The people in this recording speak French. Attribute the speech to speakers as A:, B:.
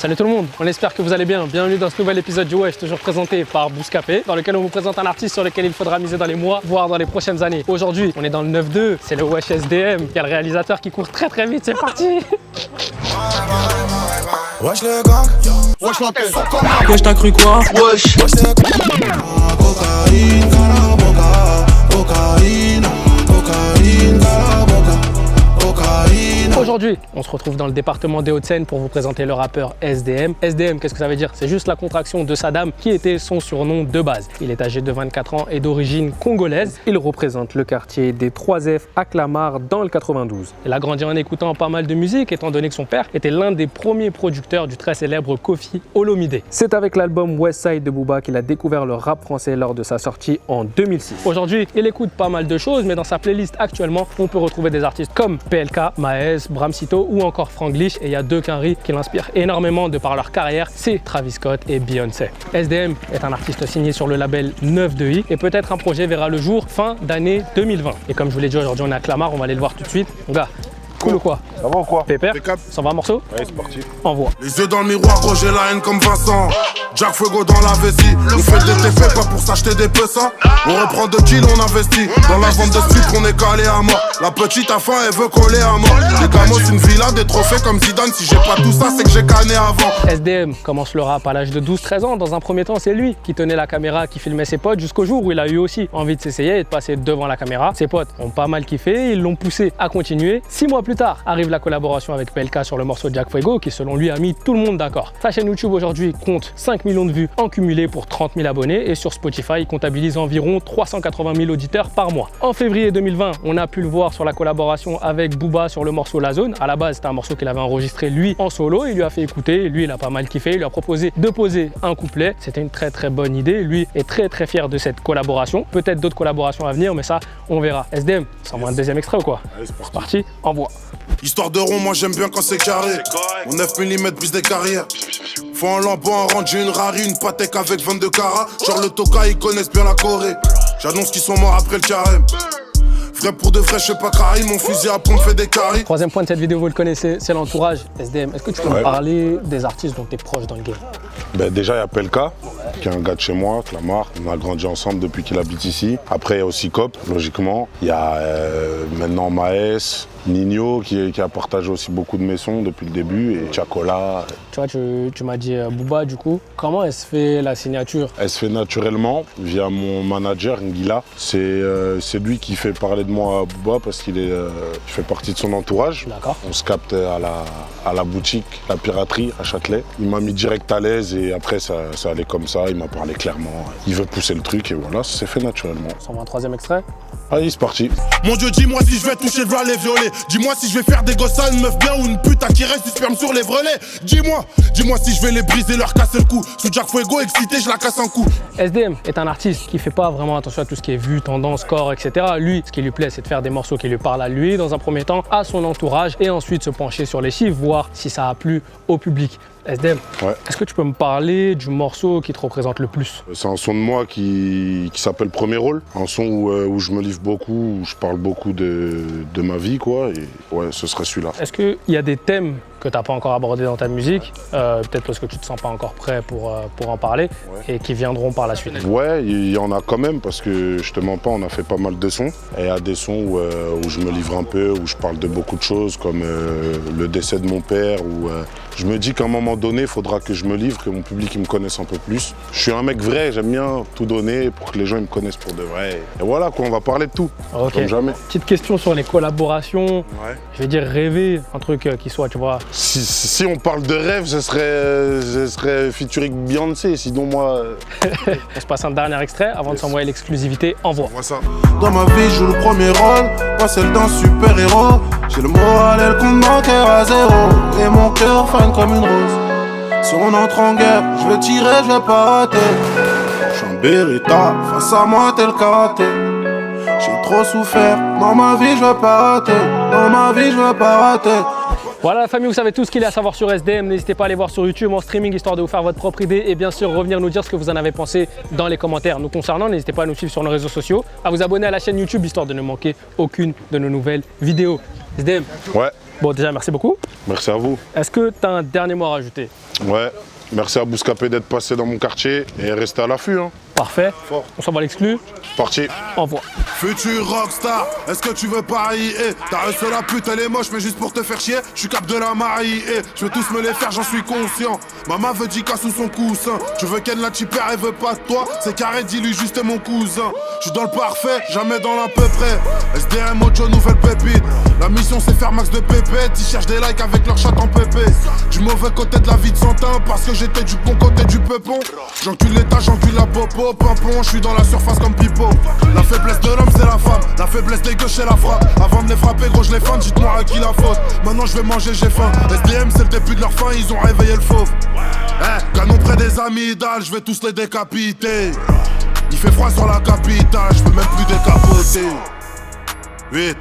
A: Salut tout le monde, on espère que vous allez bien. Bienvenue dans ce nouvel épisode du Wesh, toujours présenté par Bouscapé, dans lequel on vous présente un artiste sur lequel il faudra miser dans les mois, voire dans les prochaines années. Aujourd'hui, on est dans le 9-2, c'est le Wesh SDM. Il y a le réalisateur qui court très vite, c'est parti.
B: Wesh le gang, wesh la tête.
C: Wesh t'as cru quoi? Wesh.
B: Cocaïne, caraboca, cocaïne, cocaïne, caraboca, cocaïne.
A: Aujourd'hui, on se retrouve dans le département des Hauts-de-Seine pour vous présenter le rappeur SDM. SDM, qu'est-ce que ça veut dire? C'est juste la contraction de Saddam qui était son surnom de base. Il est âgé de 24 ans et d'origine congolaise. Il représente le quartier des 3F à Clamart dans le 92. Il a grandi en écoutant pas mal de musique étant donné que son père était l'un des premiers producteurs du très célèbre Koffi Olomide. C'est avec l'album Westside de Booba qu'il a découvert le rap français lors de sa sortie en 2006. Aujourd'hui, il écoute pas mal de choses, mais dans sa playlist actuellement, on peut retrouver des artistes comme PLK, Maes, Bramsito ou encore Franglish, et il y a deux quinries qui l'inspirent énormément de par leur carrière, c'est Travis Scott et Beyoncé. SDM est un artiste signé sur le label 9-2i et peut-être un projet verra le jour fin d'année 2020. Et comme je vous l'ai dit, aujourd'hui on est à Clamart, on va aller le voir tout de suite. Mon gars, cool ou quoi?
D: Ça va ou quoi?
A: Pépère, ça va un morceau?
D: Ouais, c'est parti.
A: Envoie.
B: Les yeux dans le miroir, Roger la haine comme Vincent. Jack Fuego dans la vessie. On fait des TP pas pour s'acheter des pessins. On reprend 2 kills, on investit. Dans la vente de street, on est calé à mort. La petite a faim, elle veut coller à mort. Les gamos, une villa, des trophées comme Zidane. Si j'ai pas tout ça, c'est que j'ai canné avant.
A: SDM commence le rap à l'âge de 12-13 ans. Dans un premier temps, c'est lui qui tenait la caméra, qui filmait ses potes jusqu'au jour où il a eu aussi envie de s'essayer et de passer devant la caméra. Ses potes ont pas mal kiffé, ils l'ont poussé à continuer. 6 mois plus tard, arrive la collaboration avec PLK sur le morceau Jack Fuego qui selon lui a mis tout le monde d'accord. Sa chaîne YouTube aujourd'hui compte 5 millions de vues en cumulé pour 30 000 abonnés et sur Spotify il comptabilise environ 380 000 auditeurs par mois. En février 2020, on a pu le voir sur la collaboration avec Booba sur le morceau La Zone. À la base, c'était un morceau qu'il avait enregistré lui en solo, il lui a fait écouter, lui il a pas mal kiffé, il lui a proposé de poser un couplet. C'était une très bonne idée, lui est très fier de cette collaboration. Peut-être d'autres collaborations à venir, mais ça on verra. SDM, ça envoie un deuxième extrait ou quoi?
D: Allez, c'est
A: C'est parti, envoie.
B: Histoire de rond, moi j'aime bien quand c'est carré. Mon 9 mm brise des carrières. Faut un lambeau, un rendu, une rari, une patek avec 22 carats. Genre le Toka, ils connaissent bien la Corée. J'annonce qu'ils sont morts après le carême. Vrai pour de vrai, je sais pas carré, mon fusil à pompe fait des carrés.
A: Troisième point de cette vidéo, vous le connaissez, c'est l'entourage. SDM, est-ce que tu peux me
D: Ouais.
A: parler des artistes dont tu es proche dans le game?
D: Ben déjà, il y a PLK, qui est un gars de chez moi, Clamart. On a grandi ensemble depuis qu'il habite ici. Après, il y a aussi Cop, logiquement. Il y a maintenant Maes, Nino, qui a partagé aussi beaucoup de mes sons depuis le début, et Chacola.
A: Tu vois, tu m'as dit Booba, du coup. Comment elle se fait la signature?
D: Elle se fait naturellement via mon manager, Ngila. C'est lui qui fait parler de moi à Booba parce qu'il fait partie de son entourage.
A: D'accord.
D: On se capte à la boutique, la piraterie à Châtelet. Il m'a mis direct à l'aise et après ça allait comme ça, il m'a parlé clairement. Il veut pousser le truc et voilà, ça s'est fait naturellement.
A: On s'envoie un troisième extrait.
D: Allez, c'est parti.
B: Mon Dieu, dis-moi si je vais toucher le voile et violer. Dis-moi si je vais faire des gosses à une meuf bien ou une pute à qui reste du sperme sur les vrelets. Dis-moi si je vais les briser, leur casser le cou. Sous Jack Fuego, excité, je la casse un coup.
A: SDM est un artiste qui fait pas vraiment attention à tout ce qui est vue, tendance, score, etc. Lui, ce qui lui plaît, c'est de faire des morceaux qui lui parlent à lui, dans un premier temps, à son entourage, et ensuite se pencher sur les chiffres, voir si ça a plu au public. SDM,
D: Ouais.
A: est-ce que tu peux me parler du morceau qui te représente le plus?
D: C'est un son de moi qui s'appelle Premier Rôle. Un son où je me livre beaucoup, où je parle beaucoup de ma vie, quoi. Et ouais, ce serait celui-là.
A: Est-ce qu'il y a des thèmes que tu n'as pas encore abordés dans ta musique, peut-être parce que tu te sens pas encore prêt pour en parler, et qui viendront par la suite?
D: Ouais, il y en a quand même parce que je te mens pas, on a fait pas mal de sons. Et il y a des sons où je me livre un peu, où je parle de beaucoup de choses, comme le décès de mon père, où je me dis qu'à un moment donné, il faudra que je me livre, que mon public il me connaisse un peu plus. Je suis un mec vrai, j'aime bien tout donner pour que les gens ils me connaissent pour de vrai. Et voilà quoi, on va parler de tout,
A: Ok.
D: comme jamais.
A: Petite question sur les collaborations.
D: Ouais.
A: Je vais dire rêver, un truc qui soit, tu vois.
D: Si on parle de rêve, ce serait featuring Beyoncé, sinon moi...
A: On se passe un dernier extrait avant de s'envoyer l'exclusivité. Envoie.
B: Moi ça. Dans ma vie, je joue le premier rôle, pas celle d'un super-héros. J'ai le moral et le compte bancaire à zéro, et mon cœur fine comme une rose. Si on entre en guerre, je vais tirer, je vais pas rater. J'suis un Beretta, face à moi tel karaté. J'ai trop souffert, dans ma vie je vais pas rater. Dans ma vie je vais pas rater.
A: Voilà la famille, vous savez tout ce qu'il y a à savoir sur SDM. N'hésitez pas à aller voir sur YouTube en streaming histoire de vous faire votre propre idée et bien sûr revenir nous dire ce que vous en avez pensé dans les commentaires. Nous concernant, n'hésitez pas à nous suivre sur nos réseaux sociaux, à vous abonner à la chaîne YouTube histoire de ne manquer aucune de nos nouvelles vidéos. SDM,
D: Ouais.
A: Bon, déjà, merci beaucoup.
D: Merci à vous.
A: Est-ce que tu as un dernier mot à rajouter?
D: Ouais, merci à Bouscapé d'être passé dans mon quartier et rester à l'affût. Hein.
A: Parfait.
D: Fort.
A: On s'envoie l'exclu.
D: Parti.
A: Envoie.
B: Futur rockstar, est-ce que tu veux parier? T'as reçu la pute, elle est moche, mais juste pour te faire chier, je suis cap de la marier. Je veux tous me les faire, j'en suis conscient. Maman veut Dika sous son coussin. Tu veux qu'elle la tipper, elle veut pas de toi. C'est carré, dis-lui juste mon cousin. Je suis dans le parfait, jamais dans l'à peu près. SDM, Ocho, nouvelle pépite. La mission c'est faire max de pépettes. Ils cherchent des likes avec leur chat en pépé. Du mauvais côté de la vie de Santin, parce que j'étais du bon côté du peupon. J'encule l'état, j'encule la popo. Pimpon, je suis dans la surface comme Pipo. La faiblesse de l'homme c'est la femme, la faiblesse des gueux c'est la frappe. Avant de les frapper gros je les feinte, dites-moi à qui la faute. Maintenant je vais manger, j'ai faim. SDM c'est le début de leur fin, ils ont réveillé le fauve. Canon près des amygdales, je vais tous les décapiter. Il fait froid sur la capitale, je peux même plus décapoter. Vite.